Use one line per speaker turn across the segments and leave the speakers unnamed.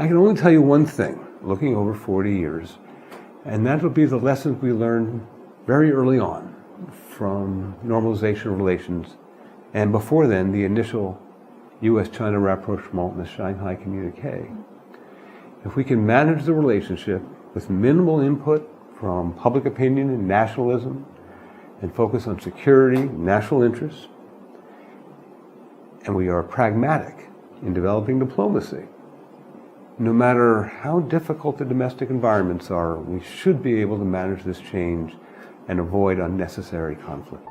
I can only tell you one thing, looking over 40 years, and that will be the lessons we learned very early on from normalization of relations, and before then, the initial U.S. China rapprochement and the Shanghai communique. If we can manage the relationship with minimal input from public opinion and nationalism, and focus on security, national interests, and we are pragmatic in developing diplomacy, no matter how difficult the domestic environments are, we should be able to manage this change and avoid unnecessary conflict.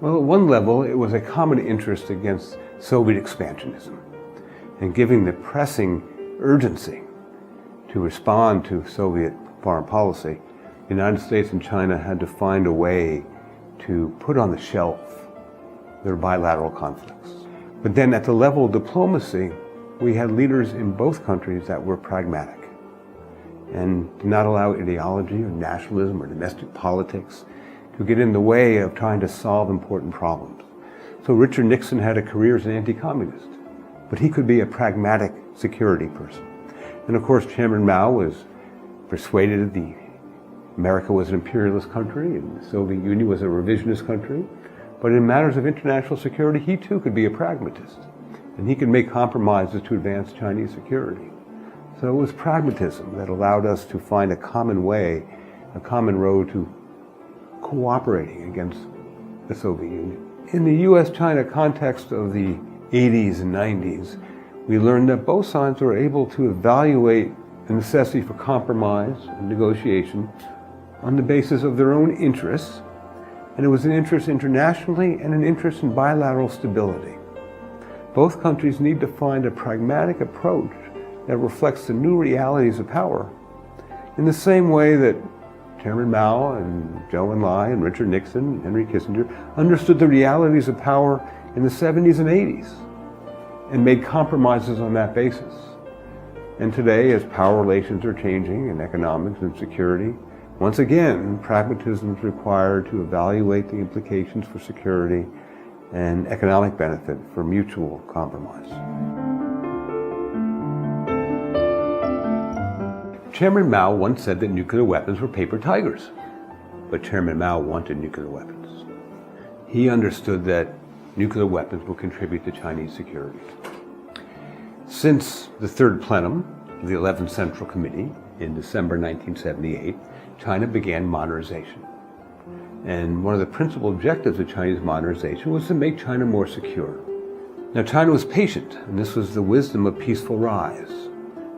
Well, at one level, it was a common interest against Soviet expansionism and giving the pressing urgency to respond to Soviet foreign policy. The United States and China had to find a way to put on the shelf their bilateral conflicts. But then at the level of diplomacy, we had leaders in both countries that were pragmatic and did not allow ideology or nationalism or domestic politics to get in the way of trying to solve important problems. So Richard Nixon had a career as an anti-communist, but he could be a pragmatic security person. And of course, Chairman Mao was persuaded that America was an imperialist country and the Soviet Union was a revisionist country. But in matters of international security, he too could be a pragmatist. And he could make compromises to advance Chinese security. So it was pragmatism that allowed us to find a common way, a common road to cooperating against the Soviet Union. In the U.S. China context of the 80s and 90s, we learned that both sides were able to evaluate the necessity for compromise and negotiation on the basis of their own interests, and it was an interest internationally and an interest in bilateral stability. Both countries need to find a pragmatic approach that reflects the new realities of power, in the same way that Chairman Mao and Zhou Enlai and Richard Nixon and Henry Kissinger understood the realities of power in the 70s and 80s and made compromises on that basis. And today, as power relations are changing in economics and security, once again, pragmatism is required to evaluate the implications for security and economic benefit for mutual compromise. Chairman Mao once said that nuclear weapons were paper tigers, but Chairman Mao wanted nuclear weapons. He understood that nuclear weapons will contribute to Chinese security. Since the third plenum of the 11th Central Committee in December 1978, China began modernization. And one of the principal objectives of Chinese modernization was to make China more secure. Now, China was patient, and this was the wisdom of peaceful rise.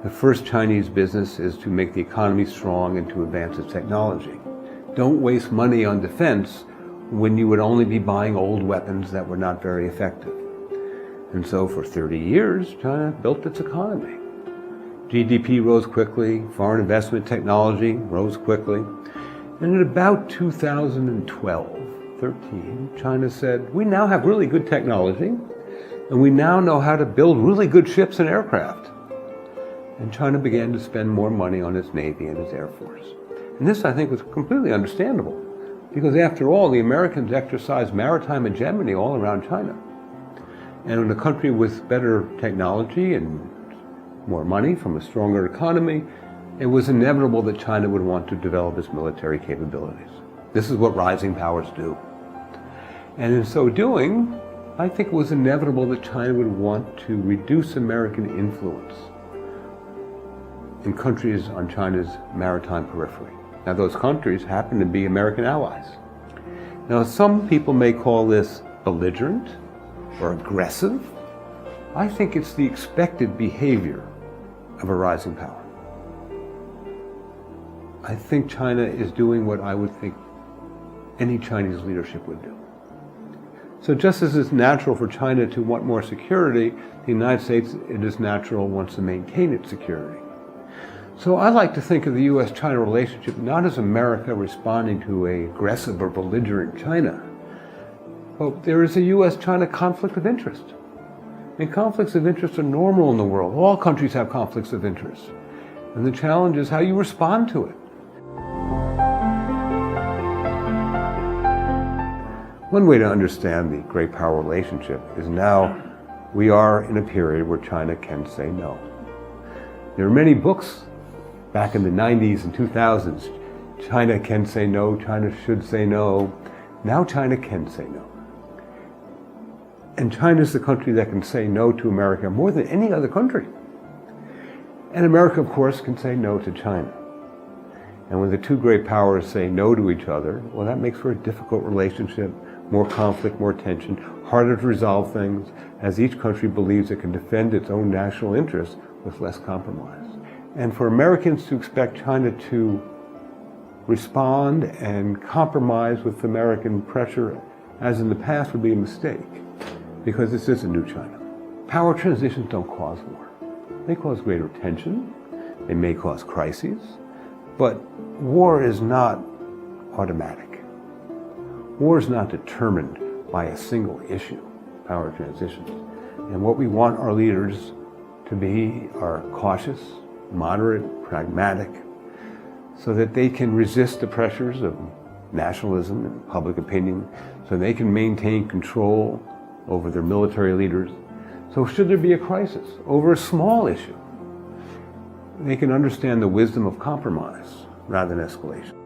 The first Chinese business is to make the economy strong and to advance its technology. Don't waste money on defense when you would only be buying old weapons that were not very effective. And so for 30 years, China built its economy. GDP rose quickly, foreign investment technology rose quickly. And in about 2012-13, China said, we now have really good technology, and we now know how to build really good ships and aircraft. And China began to spend more money on its Navy and its Air Force. And this, I think, was completely understandable, because after all, the Americans exercised maritime hegemony all around China. And in a country with better technology and more money from a stronger economy, it was inevitable that China would want to develop its military capabilities. This is what rising powers do. And in so doing, I think it was inevitable that China would want to reduce American influence in countries on China's maritime periphery. Now, those countries happen to be American allies. Now, some people may call this belligerent or aggressive. I think it's the expected behavior of a rising power. I think China is doing what I would think any Chinese leadership would do. So just as it's natural for China to want more security, the United States, it is natural, wants to maintain its security. So I like to think of the U.S.-China relationship not as America responding to an aggressive or belligerent China, but there is a U.S.-China conflict of interest. And conflicts of interest are normal in the world. All countries have conflicts of interest. And the challenge is how you respond to it. One way to understand the great power relationship is now we are in a period where China can say no. There are many books back in the 90s and 2000s. China can say no, China should say no. Now China can say no. And China is the country that can say no to America more than any other country. And America, of course, can say no to China. And when the two great powers say no to each other, well, that makes for a difficult relationship, more conflict, more tension, harder to resolve things, as each country believes it can defend its own national interests with less compromise. And for Americans to expect China to respond and compromise with American pressure, as in the past, would be a mistake, because this is a new China. Power transitions don't cause war. They cause greater tension, they may cause crises, but war is not automatic. War is not determined by a single issue, power transitions. And what we want our leaders to be are cautious, moderate, pragmatic, so that they can resist the pressures of nationalism and public opinion, so they can maintain control over their military leaders. So should there be a crisis over a small issue, they can understand the wisdom of compromise rather than escalation.